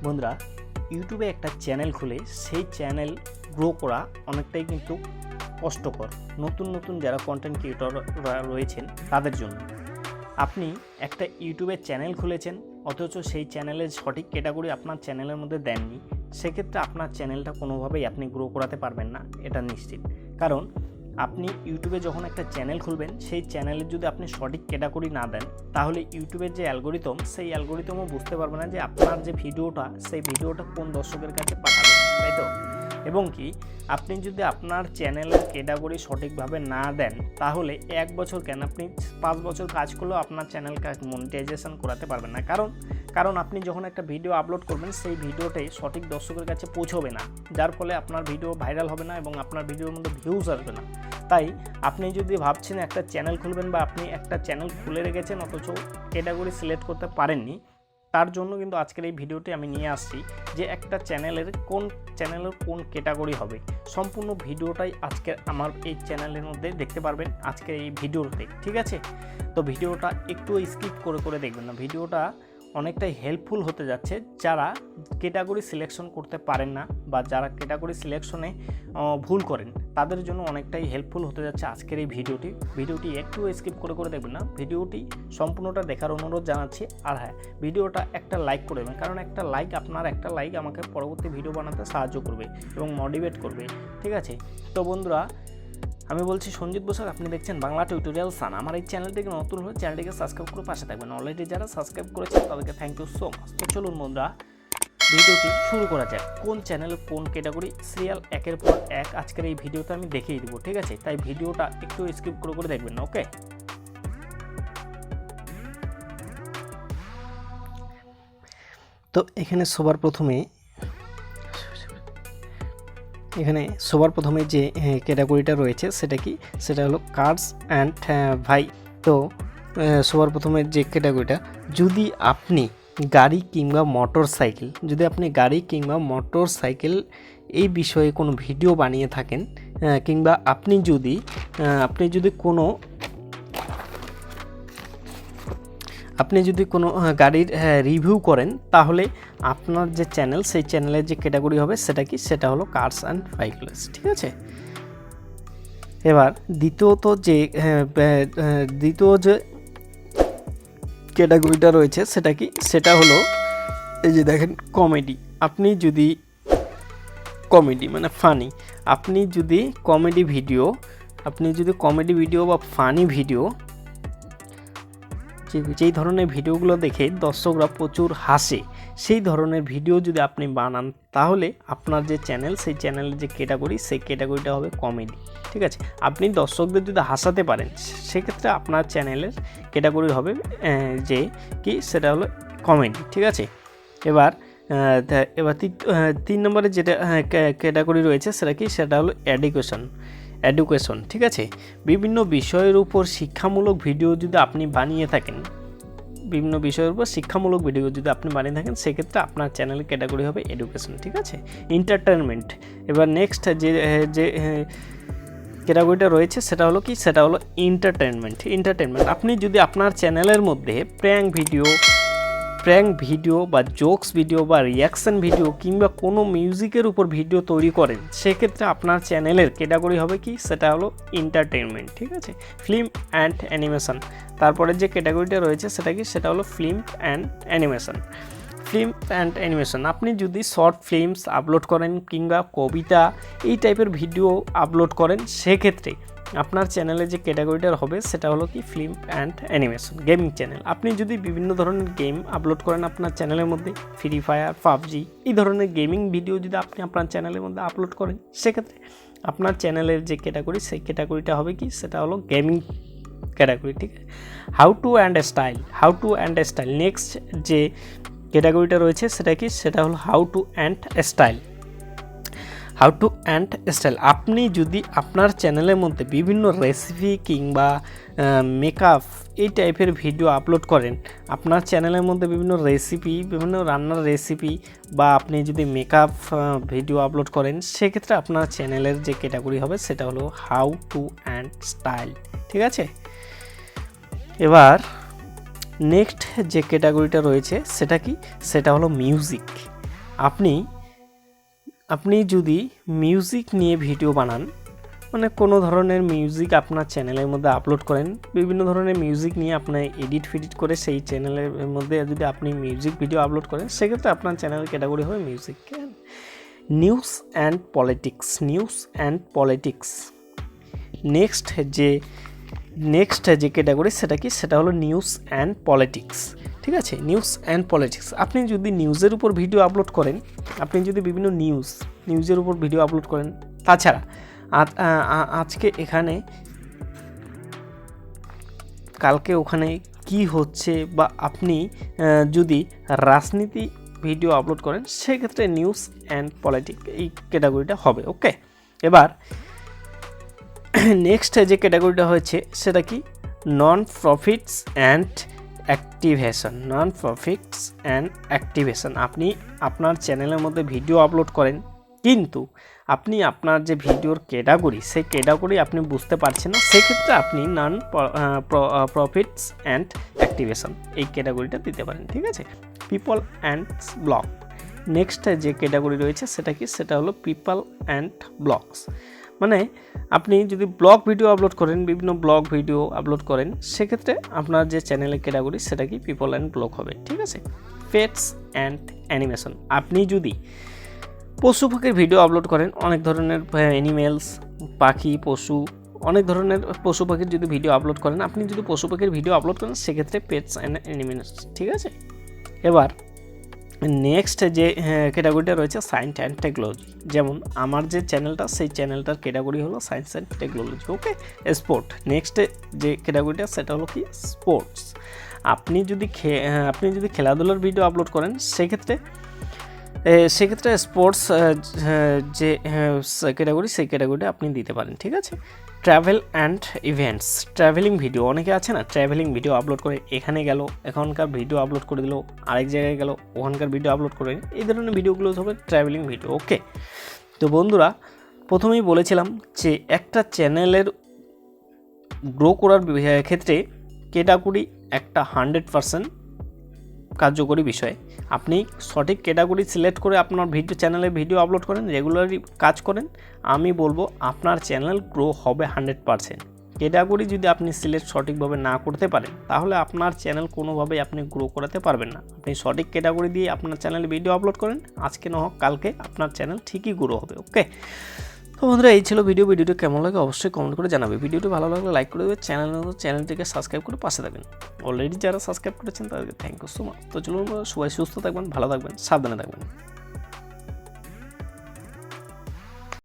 বন্ধুরা, ইউটিউবে একটা চ্যানেল খুলে সেই চ্যানেল গ্রো করা অনেকটাই কিন্তু কষ্টকর। নতুন যারা কন্টেন্ট ক্রিয়েটররা রয়েছেন তাদের জন্য। আপনি একটা ইউটিউবের চ্যানেল খুলেছেন, অথচ সেই চ্যানেলের সঠিক ক্যাটাগরি আপনার চ্যানেলের মধ্যে দেননি, সেক্ষেত্রে আপনার চ্যানেলটা কোনোভাবেই আপনি গ্রো করাতে পারবেন না, এটা নিশ্চিত। কারণ আপনি ইউটিউবে যখন একটা চ্যানেল খুলবেন, সেই চ্যানেলের যদি আপনি সঠিক ক্যাটাগরি না দেন, তাহলে ইউটিউবের যে অ্যালগোরিদম, সেই অ্যালগোরিদমও বুঝতে পারবে না যে আপনার যে ভিডিওটা, সেই ভিডিওটা কোন দর্শকের কাছে পাঠাবেন, তাই তো? এবং কি আপনি যদি আপনার চ্যানেলের ক্যাটাগরি সঠিকভাবে না দেন, তাহলে 1 বছর কেন, আপনি 5 বছর কাজ করলেও আপনার চ্যানেলকে মনিটাইজেশন করাতে পারবেন না। কারণ আপনি যখন একটা ভিডিও আপলোড করবেন, সেই ভিডিওটাই সঠিক দর্শকের কাছে পৌঁছবে না, যার ফলে আপনার ভিডিও ভাইরাল হবে না এবং আপনার ভিডিওর মধ্যে ভিউজ আসবে না। তাই আপনি যদি ভাবছেন একটা চ্যানেল খুলবেন, বা আপনি একটা চ্যানেল খুলে রেখেছেন অথচ ক্যাটাগরি সিলেক্ট করতে পারেননি, তার জন্য কিন্তু আজকের এই ভিডিওটি আমি নিয়ে আসছি যে একটা চ্যানেলের কোন ক্যাটাগরি হবে। সম্পূর্ণ ভিডিওটাই আজকে আমার এই চ্যানেলের মধ্যে দেখতে পারবেন আজকের এই ভিডিওতে, ঠিক আছে? তো ভিডিওটা একটু স্কিপ করে দেখবেন না, ভিডিওটা অনেকটাই হেল্পফুল হতে যাচ্ছে যারা ক্যাটাগরি সিলেকশন করতে পারেন না, বা যারা ক্যাটাগরি সিলেকশনে ভুল করেন, তাদের জন্য অনেকটাই হেল্পফুল হতে যাচ্ছে আজকের এই ভিডিওটি একটু স্কিপ করে দেখবেন না, ভিডিওটি সম্পূর্ণটা দেখার অনুরোধ জানাচ্ছি। আর হ্যাঁ, ভিডিওটা একটা লাইক করে দেবেন, কারণ আপনার একটা লাইক আমাকে পরবর্তী ভিডিও বানাতে সাহায্য করবে এবং মোটিভেট করবে, ঠিক আছে? তো বন্ধুরা, আমি বলছি সঞ্জিত বসাক, আপনি দেখছেন বাংলা টিউটোরিয়াল সান। আমার এই চ্যানেলটিকে নতুন হলে চ্যানেলটিকে সাবস্ক্রাইব করে পাশে থাকবেন। অলরেডি যারা সাবস্ক্রাইব করেছেন তাদেরকে থ্যাংক ইউ সো মাচ। তো চলুন বন্ধুরা, ভিডিওটি শুরু করা যাক। কোন চ্যানেল কোন ক্যাটাগরি, সিরিয়াল একের পর এক আজকের এই ভিডিওতে আমি দেখিয়ে দিব, ঠিক আছে? তাই ভিডিওটা একটু স্কিপ করে দেখবেন না, ওকে? তো এখানে সবার প্রথমে যে ক্যাটাগরিটা রয়েছে সেটা হলো কার্স অ্যান্ড ভাই। তো সবার প্রথমে যে ক্যাটাগরিটা, যদি আপনি গাড়ি কিংবা মোটর সাইকেল এই বিষয়ে কোনো ভিডিও বানিয়ে থাকেন, কিংবা আপনি যদি কোনো গাড়ির রিভিউ করেন, তাহলে আপনার যে চ্যানেল, সেই চ্যানেলের যে ক্যাটাগরি হবে সেটা হলো কার্স অ্যান্ড ভাইকেলস, ঠিক আছে? এবার দ্বিতীয় যে ক্যাটাগরিটা রয়েছে সেটা হলো, এই যে দেখেন, কমেডি। আপনি যদি কমেডি মানে ফানি, আপনি যদি কমেডি ভিডিও বা ফানি ভিডিও, যেই ধরনের ভিডিওগুলো দেখে দর্শকরা প্রচুর হাসে, সেই ধরনের ভিডিও যদি আপনি বানান, তাহলে আপনার যে চ্যানেল, সেই চ্যানেলের যে ক্যাটাগরি, সেই ক্যাটাগরিটা হবে কমেডি, ঠিক আছে? আপনি দর্শকদের যদি হাসাতে পারেন, সেক্ষেত্রে আপনার চ্যানেলের ক্যাটাগরি হবে সেটা হলো কমেডি, ঠিক আছে? এবার 3 নম্বরে যেটা ক্যাটাগরি রয়েছে সেটা হলো এডুকেশন, ঠিক আছে? বিভিন্ন বিষয়ের উপর শিক্ষামূলক ভিডিও যদি আপনি বানিয়ে থাকেন, সেক্ষেত্রে আপনার চ্যানেলের ক্যাটাগরি হবে এডুকেশন, ঠিক আছে? এন্টারটেনমেন্ট। এবার নেক্সট যে ক্যাটাগরিটা রয়েছে সেটা হলো এন্টারটেনমেন্ট। আপনি যদি আপনার চ্যানেলের মধ্যে প্র্যাঙ্ক ভিডিও বা জোকস ভিডিও বা রিয়াকশন ভিডিও কিংবা কোনো মিউজিকের উপর ভিডিও তৈরি করেন, সেক্ষেত্রে আপনার চ্যানেলের ক্যাটাগরি হবে সেটা হলো এন্টারটেনমেন্ট, ঠিক আছে? Film and animation. তারপরে যে ক্যাটাগরিটা রয়েছে সেটা হলো ফিল্ম অ্যান্ড অ্যানিমেশন। আপনি যদি শর্ট ফিল্মস আপলোড করেন কিংবা কবিতা, এই টাইপের ভিডিও আপলোড করেন, সেক্ষেত্রে আপনার চ্যানেলে যে ক্যাটাগরিটা হবে সেটা হলো film and animation. Gaming channel, আপনি যদি বিভিন্ন ধরনের গেম আপলোড করেন আপনার চ্যানেলের মধ্যে, ফ্রি ফায়ার, পাবজি, এই ধরনের গেমিং ভিডিও যদি আপনি আপনার চ্যানেলের মধ্যে আপলোড করেন, সেক্ষেত্রে আপনার চ্যানেলের যে ক্যাটাগরি, সেই ক্যাটাগরিটা হবে সেটা হলো গেমিং ক্যাটাগরি, ঠিক আছে? How to and style. Next যে ক্যাটাগরিটা রয়েছে সেটা হলো হাউ টু অ্যান্ড স্টাইল। আপনি যদি আপনার চ্যানেলের মধ্যে বিভিন্ন রেসিপি কিংবা মেকআপ, এই টাইপের ভিডিও আপলোড করেন, আপনার চ্যানেলের মধ্যে বিভিন্ন রান্নার রেসিপি, বা আপনি যদি মেকআপ ভিডিও আপলোড করেন, সেক্ষেত্রে আপনার চ্যানেলের যে ক্যাটাগরি হবে সেটা হলো হাউ টু অ্যান্ড স্টাইল, ঠিক আছে? এবার নেক্সট যে ক্যাটাগরিটা রয়েছে সেটা হলো মিউজিক। আপনি আপনি যদি মিউজিক নিয়ে ভিডিও বানান, মানে কোনো ধরনের মিউজিক আপনার চ্যানেলের মধ্যে আপলোড করেন, বিভিন্ন ধরনের মিউজিক নিয়ে আপনি এডিট করে সেই চ্যানেলের মধ্যে যদি আপনি মিউজিক ভিডিও আপলোড করেন, সেক্ষেত্রে আপনার চ্যানেলের ক্যাটাগরি হবে music. News and politics. Next যে ক্যাটাগরি সেটা কি, সেটা হলো নিউজ অ্যান্ড পলিটিক্স। ঠিক আছে, নিউজ অ্যান্ড পলিটিক্স। আপনি যদি নিউজের উপর ভিডিও আপলোড করেন, আপনি যদি বিভিন্ন নিউজের উপর ভিডিও আপলোড করেন, তাছাড়া আজকে এখানে কালকে ওখানে কি হচ্ছে, বা আপনি যদি রাজনীতি ভিডিও আপলোড করেন, সেক্ষেত্রে নিউজ অ্যান্ড পলিটিক্স এই ক্যাটাগরিটা হবে। ওকে, এবার নেক্সট যে ক্যাটাগরিটা হয়েছে সেটা কি, নন প্রফিটস অ্যান্ড অ্যাক্টিভেশন। আপনি আপনার চ্যানেলের মধ্যে ভিডিও আপলোড করেন, কিন্তু আপনি আপনার যে ভিডিওর ক্যাটাগরি, সেই ক্যাটাগরি আপনি বুঝতে পারছেন না, সেক্ষেত্রে আপনি নন প্রফিটস অ্যান্ড অ্যাক্টিভেশন এই ক্যাটাগরিটা দিতে পারেন। ঠিক আছে, পিপল অ্যান্ড ব্লগ। নেক্সট যে ক্যাটাগরি রয়েছে সেটা কি, সেটা হলো পিপল অ্যান্ড ব্লগস। মানে আপনি যদি ব্লগ ভিডিও আপলোড করেন, বিভিন্ন ব্লগ ভিডিও আপলোড করেন, সেক্ষেত্রে আপনার যে চ্যানেলের ক্যাটাগরি সেটা কি পিপল অ্যান্ড ব্লগ হবে। ঠিক আছে, পেটস অ্যান্ড অ্যানিমেশন। আপনি যদি পশু পাখির ভিডিও আপলোড করেন, অনেক ধরনের অ্যানিমেলস, পাখি, পশু, অনেক ধরনের পশু পাখির যদি ভিডিও আপলোড করেন, আপনি যদি পশু পাখির ভিডিও আপলোড করেন, সেক্ষেত্রে পেটস অ্যান্ড অ্যানিমেশন। ঠিক আছে, এবার নেক্সট যে ক্যাটাগরিটা রয়েছে সায়েন্স অ্যান্ড টেকনোলজি। যেমন আমার যে চ্যানেলটা, সেই চ্যানেলটার ক্যাটাগরি হলো science and technology. Okay, sport. Next যে ক্যাটাগরিটা সেটা হলো কি, স্পোর্টস। আপনি যদি খেলাধুলার ভিডিও আপলোড করেন, সেক্ষেত্রে স্পোর্টস যে ক্যাটাগরি, সেই ক্যাটাগরিটা আপনি দিতে পারেন। ঠিক আছে, travel and events. Travelling video, অনেকে আছে না ট্রাভেলিং ভিডিও আপলোড করে, এখানে গেল, এখনকার ভিডিও আপলোড করে দিল, আরেক জায়গায় গেল, ওখানকার ভিডিও আপলোড করে, এই ধরনের ভিডিওগুলো হবে ট্রাভেলিং ভিডিও। ওকে, তো বন্ধুরা, প্রথমেই বলেছিলাম যে একটা চ্যানেলের গ্রো করার ক্ষেত্রে ক্যাটাগরি একটা 100% কার্যকরী বিষয়। আপনি সঠিক ক্যাটাগরি সিলেক্ট করে আপনার চ্যানেলে ভিডিও আপলোড করেন, রেগুলারলি কাজ করেন, আমি বলবো আপনার চ্যানেল গ্রো হবে 100%। ক্যাটাগরি যদি আপনি সিলেক্ট সঠিকভাবে না করতে পারেন, তাহলে আপনার চ্যানেল কোনোভাবেই আপনি গ্রো করাতে পারবেন না। আপনি সঠিক ক্যাটাগরি দিয়ে আপনার চ্যানেলে ভিডিও আপলোড করেন, আজকে না হোক কালকে আপনার চ্যানেল ঠিকই গ্রো হবে। ওকে, তো বন্ধুরা, এই ছিল ভিডিওটি কেমন লাগে অবশ্যই কমেন্ট করে জানাবে। ভিডিওটি ভালো লাগলে লাইক করে দেবে, চ্যানেলটিকে সাবস্ক্রাইব করে পাশে থাকবেন। অলরেডি যারা সাবস্ক্রাইব করেছেন তাদেরকে থ্যাংক ইউ সো মাচ। তো চলুন, সবাই সুস্থ থাকবেন, ভালো থাকবেন, সাবধানে থাকবেন।